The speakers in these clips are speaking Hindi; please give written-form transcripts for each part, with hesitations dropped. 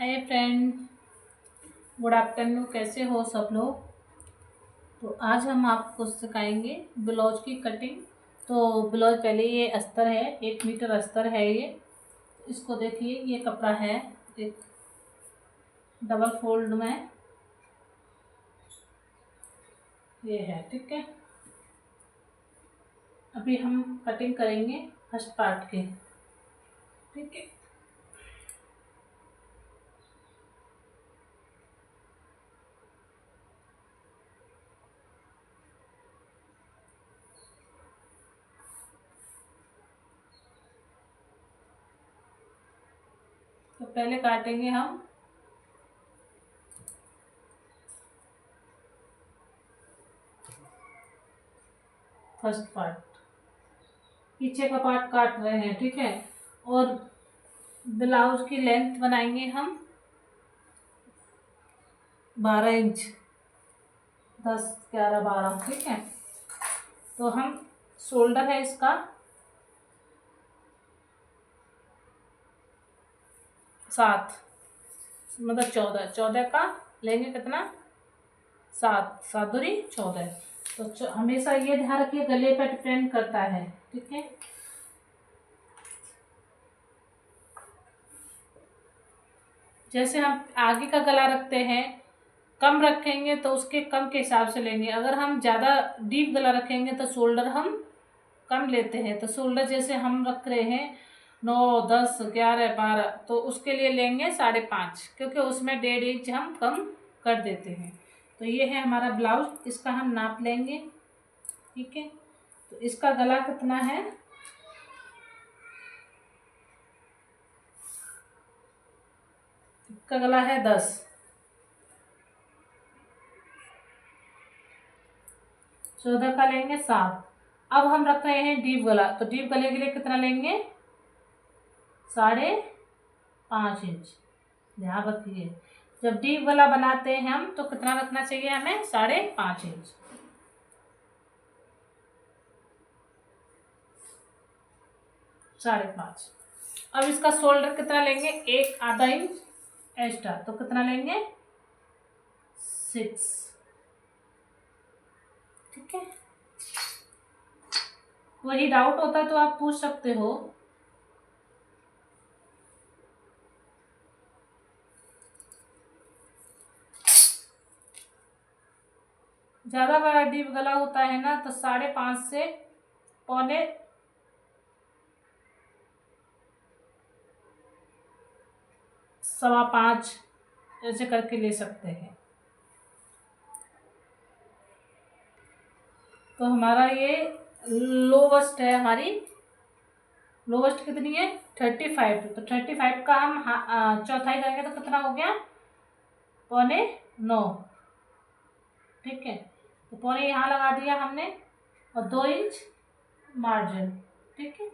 Hi friend, good afternoon. कैसे हो सब लोग। तो आज हम आपको सिखाएंगे ब्लाउज की कटिंग। तो ब्लाउज पहले ये अस्तर है, 1 मीटर अस्तर है ये। इसको देखिए, ये कपड़ा है एक डबल फोल्ड में ये है, ठीक है। अभी हम कटिंग करेंगे फर्स्ट पार्ट के, ठीक है। तो पहले काटेंगे हम फर्स्ट पार्ट, पीछे का पार्ट काट रहे हैं, ठीक है। और ब्लाउज की लेंथ बनाएंगे हम 12 इंच, 10, 11, 12, ठीक है। तो हम शोल्डर है इसका 7, मतलब 14, 14 का लेंगे कितना, 7, 7 दूरी 14। तो हमेशा ये ध्यान रखिए गले पर डिपेंड करता है, ठीक है। जैसे हम आगे का गला रखते हैं, कम रखेंगे तो उसके कम के हिसाब से लेंगे। अगर हम ज़्यादा डीप गला रखेंगे तो शोल्डर हम कम लेते हैं। तो शोल्डर जैसे हम रख रहे हैं 9, 10, 11, 12, तो उसके लिए लेंगे 5.5, क्योंकि उसमें 1.5 इंच हम कम कर देते हैं। तो ये है हमारा ब्लाउज, इसका हम नाप लेंगे, ठीक है। तो इसका गला कितना है, इसका गला है 10, 14 का लेंगे 7। अब हम रख रहे हैं डीप गला, तो डीप गले के लिए कितना लेंगे, 5.5 इंच। ध्यान रखिए, जब डीप गला बनाते हैं हम तो कितना रखना चाहिए हमें, 5.5 इंच। 5.5। अब इसका शोल्डर कितना लेंगे, 1/2 इंच एक्स्ट्रा, तो कितना लेंगे, 6, ठीक है। वही डाउट होता तो आप पूछ सकते हो। ज़्यादा बड़ा डीप गला होता है ना, तो 5.5 से 4.25 ऐसे करके ले सकते हैं। तो हमारा ये लोवेस्ट है, हमारी लोवेस्ट कितनी है, 35। तो 35 का हम चौथाई करेंगे तो कितना हो गया, 8.25, ठीक है। तो 8.25 यहाँ लगा दिया हमने, और 2 इंच मार्जिन, ठीक है।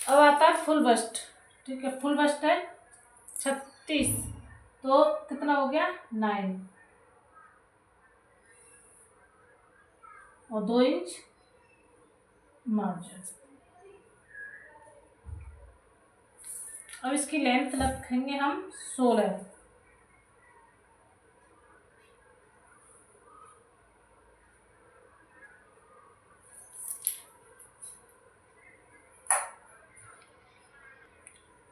अब आता है फुल बस्ट, ठीक है। फुल बस्ट है 36, तो कितना हो गया, 9, और 2 इंच मार्जिन। अब इसकी लेंथ रखेंगे हम 16,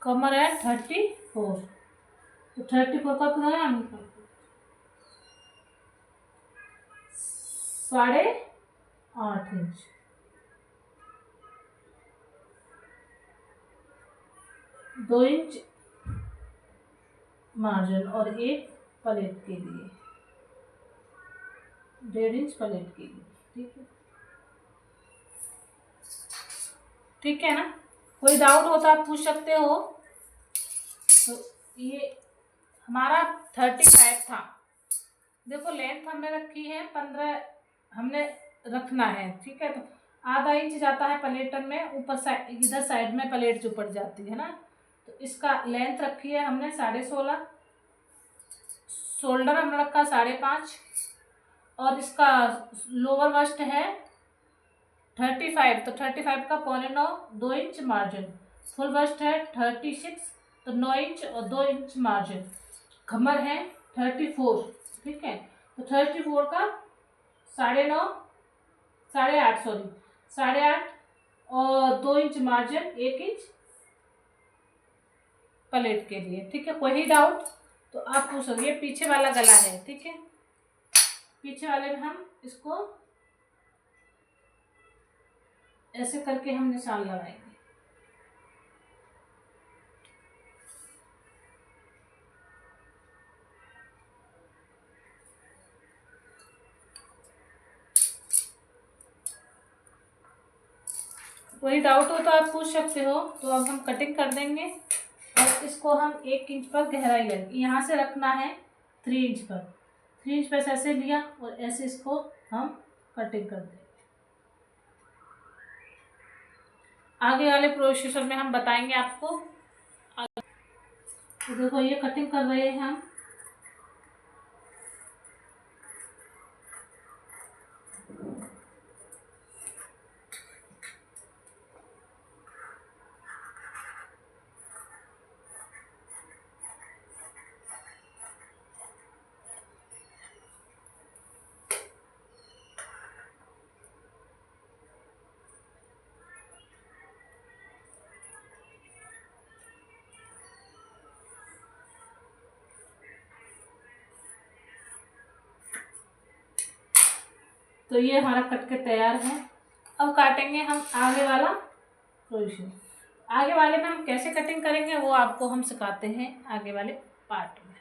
कमर है 34, तो 34 का कितना है, 8.5 इंच, 2 इंच मार्जिन, और एक पलेट के लिए 1.5 इंच पलेट के लिए, ठीक है। ठीक है ना, कोई डाउट होता आप पूछ सकते हो। तो ये हमारा 35 था। देखो लेंथ हमने रखी है 15, हमने रखना है, ठीक है। तो आधा इंच जाता है पलेटन में, ऊपर साइड, इधर साइड में पलेट जो पड़ जाती है ना। तो इसका लेंथ रखी है हमने 16.5, शोल्डर हमने रखा 5.5, और इसका लोअर बस्ट है 35, तो 35 का 9.25, 2 इंच मार्जिन। फुल बस्ट है 36, तो 9 इंच और 2 इंच मार्जिन। कमर है 34, ठीक है, तो 34 का 9.5, 8.5 सॉरी 8.5 और 2 इंच मार्जिन, 1 इंच प्लेट के लिए, ठीक है। कोई डाउट तो आप पूछ सकते। ये पीछे वाला गला है, ठीक है। पीछे वाले में हम इसको ऐसे करके हम निशान लगाएंगे। कोई डाउट हो तो आप पूछ सकते हो। तो अब हम कटिंग कर देंगे और इसको हम 1 इंच पर गहराई लेंगे। यहाँ से रखना है 3 इंच पर। 3 इंच पर ऐसे लिया और ऐसे इसको हम कटिंग कर देंगे। आगे वाले प्रोसेसर में हम बताएंगे आपको। तो देखो ये कटिंग कर रहे हैं हम। तो ये हमारा कट के तैयार है। अब काटेंगे हम आगे वाला पोजीशन। आगे वाले में हम कैसे कटिंग करेंगे वो आपको हम सिखाते हैं आगे वाले पार्ट में।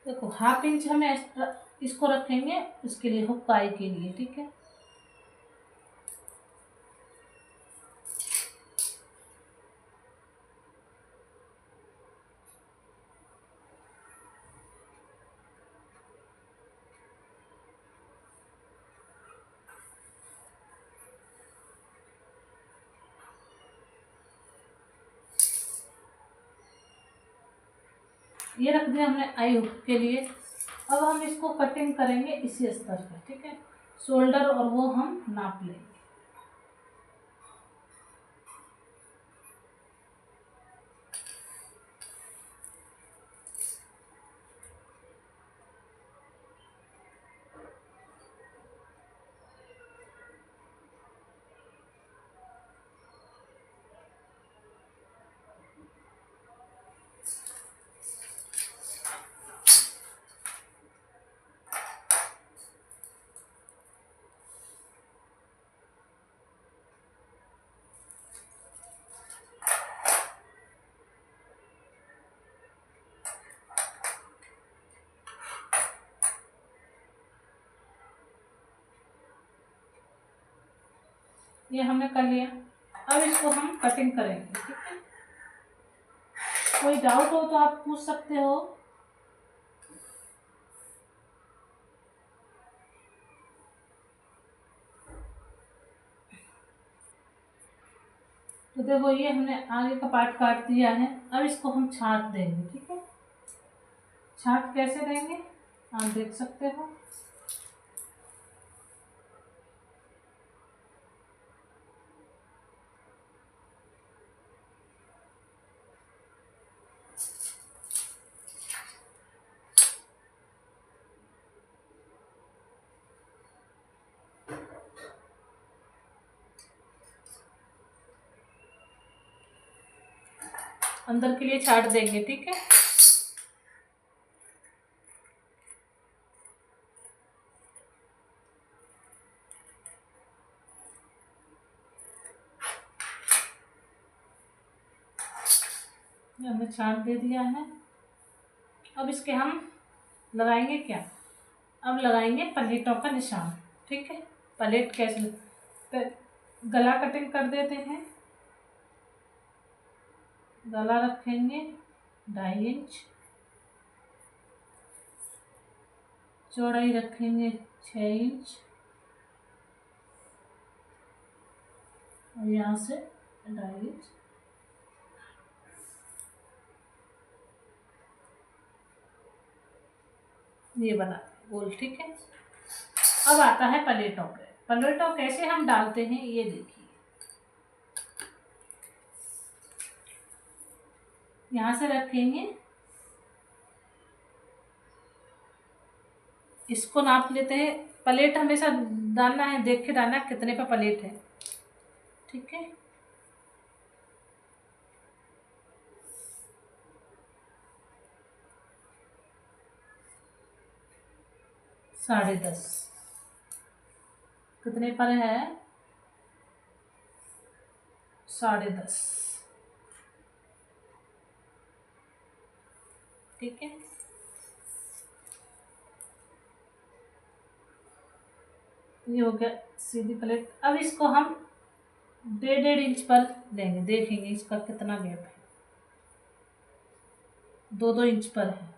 देखो 1/2 इंच हमें एक्स्ट्रा इसको रखेंगे इसके लिए, हुक्काई के लिए, ठीक है। ये रख दिया हमने आई हुक के लिए। अब हम इसको कटिंग करेंगे इसी स्तर पे, ठीक है। शोल्डर और वो हम नाप लेंगे। ये हमने कर लिया। अब इसको हम कटिंग करेंगे, ठीक है। कोई डाउट हो तो आप पूछ सकते हो। तो देखो ये हमने आगे का पार्ट काट दिया है। अब इसको हम छांट देंगे, ठीक है। छांट कैसे देंगे आप देख सकते हो। अंदर के लिए छाट देंगे, ठीक है। हमने छाट दे दिया है। अब इसके हम लगाएंगे क्या, अब लगाएंगे प्लेटों का निशान, ठीक है। प्लेट कैसे, गला कटिंग कर देते हैं। गला रखेंगे 2.5 इंच, चौड़ाई रखेंगे 6 इंच और यहाँ से 2.5 इंच। ये बना गोल, ठीक है। अब आता है प्लेटों पे। प्लेटों कैसे हम डालते हैं ये देखिए। यहाँ से रखेंगे, इसको नाप लेते हैं। प्लेट हमेशा डालना है, देख के डालना कितने पे प्लेट है, ठीक है। साढ़े 10 कितने पर है, 10:30, ठीक है। ये हो गया सीधी प्लेट। अब इसको हम 1.5 इंच पर लेंगे, देखेंगे इसका कितना गैप है, 2-2 इंच पर है।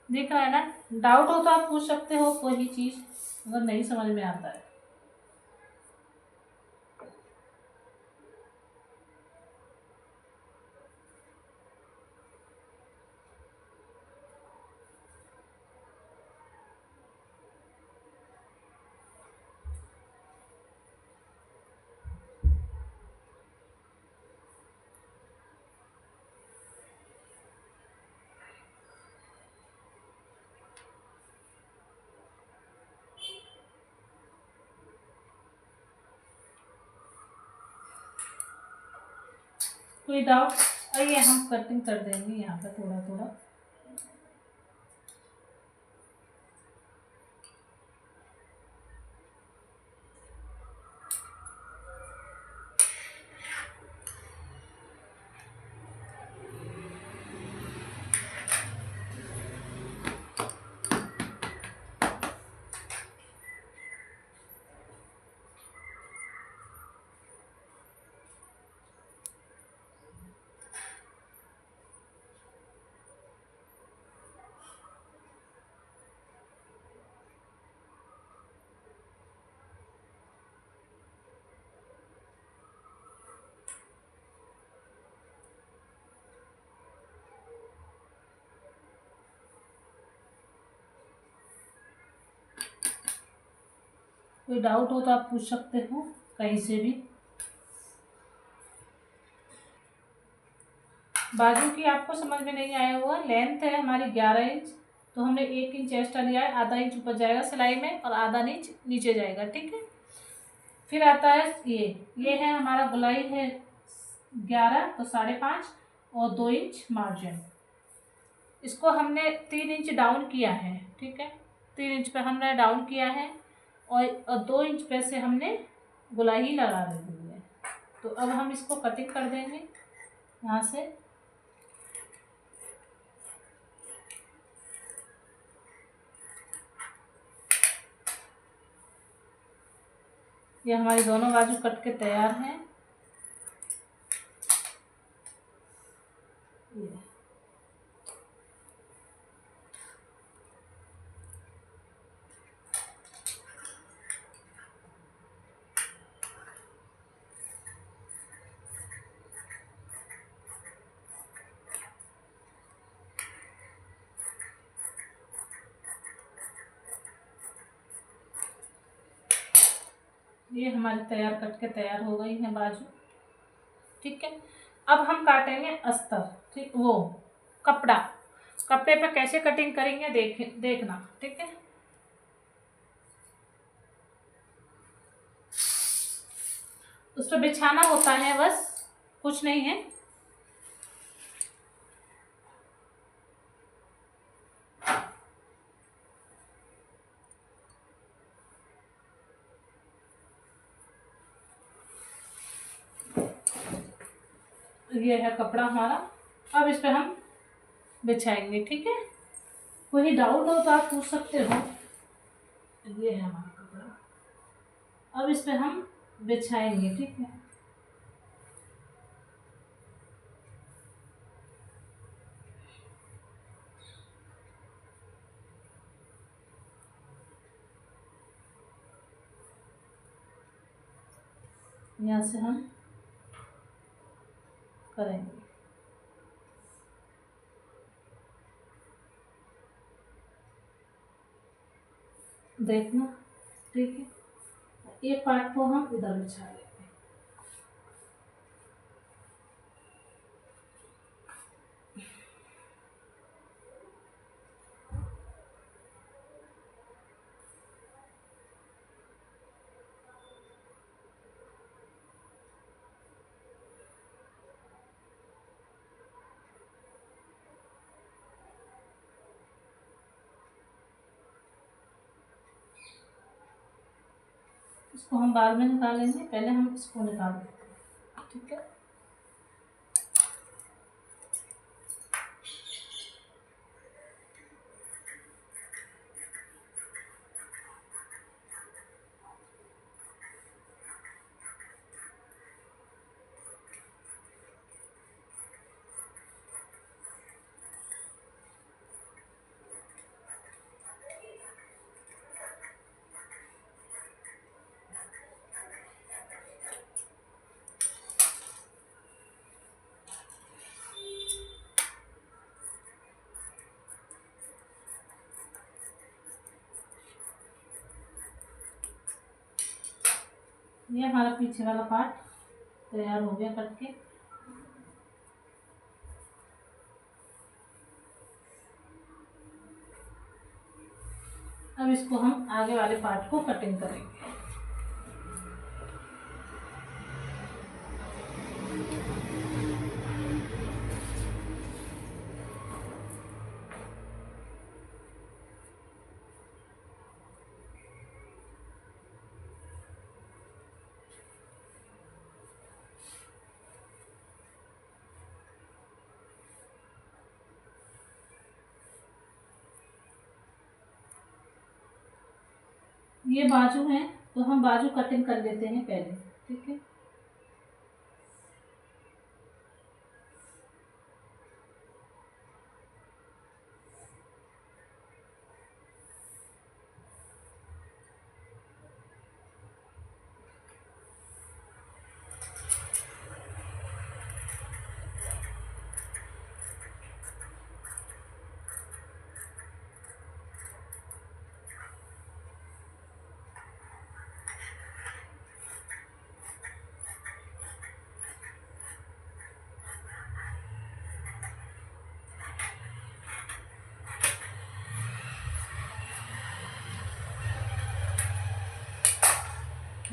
देख रहा है ना, डाउट हो तो आप पूछ सकते हो कोई चीज़, अगर नहीं समझ में आता है। कोई डाउट, आइए हम कटिंग कर देंगे यहाँ पे थोड़ा थोड़ा। कोई डाउट हो तो आप पूछ सकते हो कहीं से भी। बाजू की आपको समझ में नहीं आया होगा, लेंथ है हमारी 11 इंच, तो हमने 1 इंच एक्स्ट्रा लिया है, आधा इंच ऊपर जाएगा सिलाई में और आधा इंच नीचे जाएगा, ठीक है। फिर आता है ये है हमारा गोलाई है 11, तो 5.5 और 2 इंच मार्जिन। इसको हमने 3 इंच डाउन किया है, ठीक है, 3 इंच पे हमने डाउन किया है और 2 इंच पे से हमने गोलाई लगा दी है। तो अब हम इसको कटिंग कर देंगे यहाँ से। ये हमारी दोनों बाजू कट के तैयार हैं। ये हमारी तैयार कट के तैयार हो गई है बाजू, ठीक है। अब हम काटेंगे अस्तर, ठीक, वो कपड़ा, कपड़े पे कैसे कटिंग करेंगे देखना, ठीक है। उस पर बिछाना होता है, बस कुछ नहीं है। ये है कपड़ा हमारा, अब इस पे हम बिछाएंगे, ठीक है। कोई डाउट हो तो आप पूछ सकते हो। ये है हमारा कपड़ा, अब इस पे हम बिछाएंगे, ठीक है। यहाँ से हम करेंगे। देखना, ठीक है। एक पार्ट को हम इधर बिछा लेंगे। इसको हम बाद में निकालेंगे, पहले हम इसको निकाल देते हैं, ठीक है। ये हमारा पीछे वाला पार्ट तैयार हो गया कट के। अब इसको हम आगे वाले पार्ट को कटिंग करेंगे। ये बाजू है तो हम बाजू कटिंग कर लेते हैं पहले, ठीक है।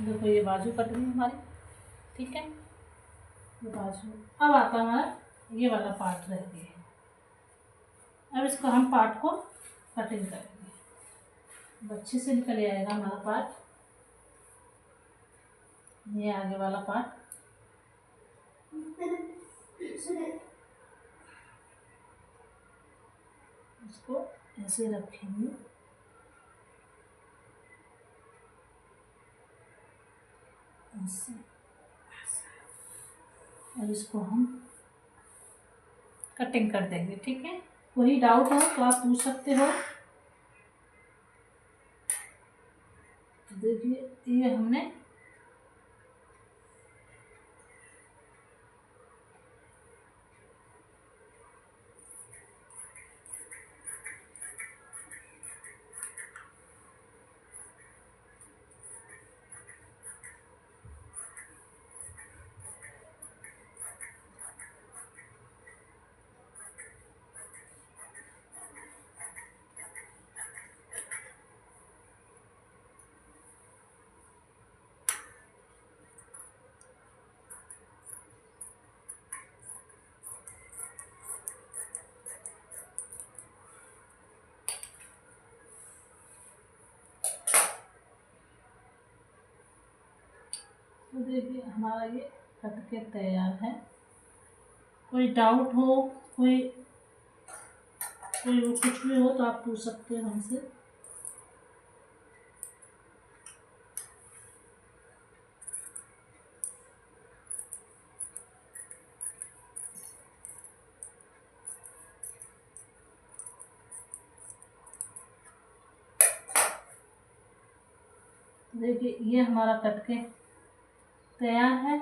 देखो ये बाजू कट गई हमारी, ठीक है। ये बाजू अब आता हमारा ये वाला पार्ट रह गया। अब इसको हम पार्ट को कटिंग करेंगे, अच्छे से निकल आएगा हमारा पार्ट। ये आगे वाला पार्ट इसको ऐसे रखेंगे, ऐसे, और इसको हम कटिंग कर देंगे, ठीक है। कोई डाउट हो तो आप पूछ सकते हो। देखिए ये हमने तो देखिए हमारा ये कट के तैयार है। कोई डाउट हो, कोई कुछ भी हो तो आप पूछ सकते हो हमसे। देखिए ये हमारा कट के तैयार है।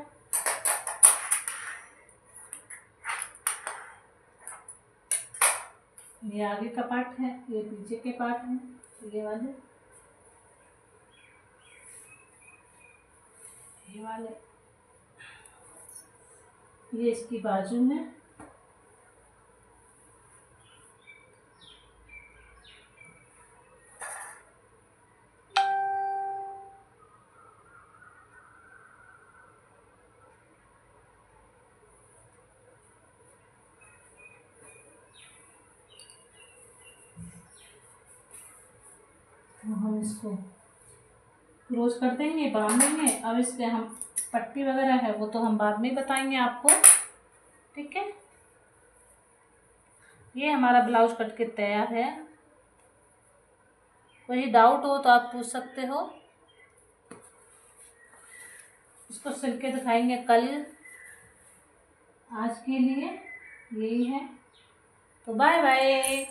ये आगे का पार्ट है, ये पीछे के पार्ट है, ये वाले, ये वाले, ये इसकी बाजू में, तो हम इसको क्लोज कर देंगे, बांध देंगे। अब इस पे हम पट्टी वगैरह है वो तो हम बाद में बताएंगे आपको, ठीक है। ये हमारा ब्लाउज कट के तैयार है। कोई डाउट हो तो आप पूछ सकते हो। इसको सिल के दिखाएंगे कल। आज के लिए यही है, तो बाय बाय।